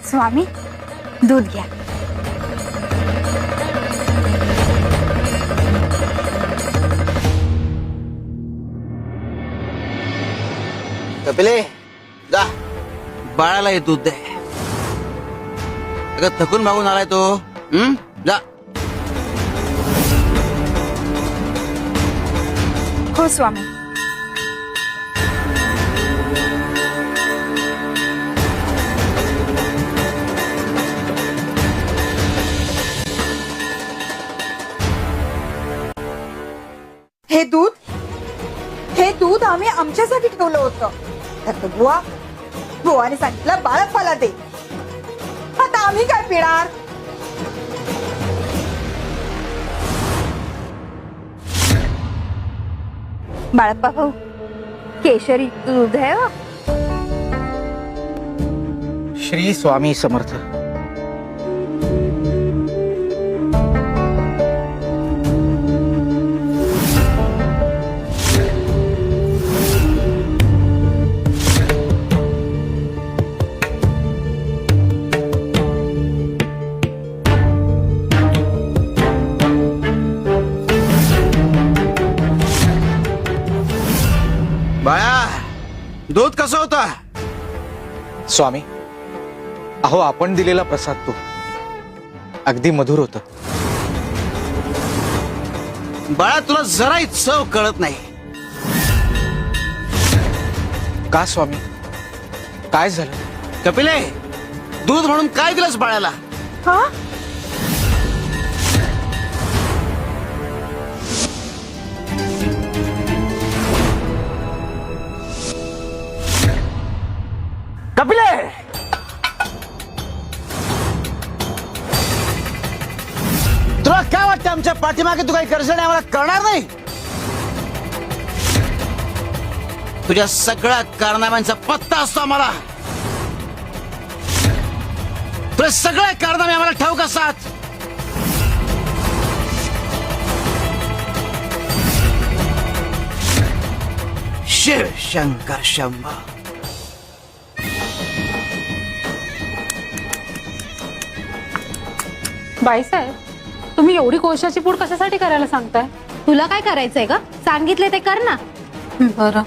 स्वामी दूध घ्या. कपिले जा बाळाला हे दूध दे. अगं थकून मागून आलाय तो. जा. हो स्वामी. हे दूध आम्ही आमच्यासाठी ठेवलं होतं. तर बुवाने सांगितलं बाळप्पाला दे. आता आम्ही काय पिणार? बाळप्पा भाऊ केशरी दूध आहे हो. श्री स्वामी समर्थ. बाळा दूध कसं होता? स्वामी, अहो आपण दिलेला प्रसाद तो अगदी मधुर होता. बाळा तुला जराही चव कळत नाही का स्वामी? काय झालं? कपिले दूध म्हणून काय दिलंस बाळाला? हा कपिले तुला काय वाटतं आमच्या पाठीमागे तू काही कर्ज नाही आम्हाला करणार नाही? तुझ्या सगळ्या कारनाम्यांचा पत्ता असतो आम्हाला. तुझे सगळे कारनामे आम्हाला ठाऊक असतात. शिव शंकर शंभो. बाईसाहेब, तुम्ही एवढी कोळशाची पूड कशासाठी करायला सांगताय? तुला काय करायचंय का? सांगितले ते कर ना. बरं.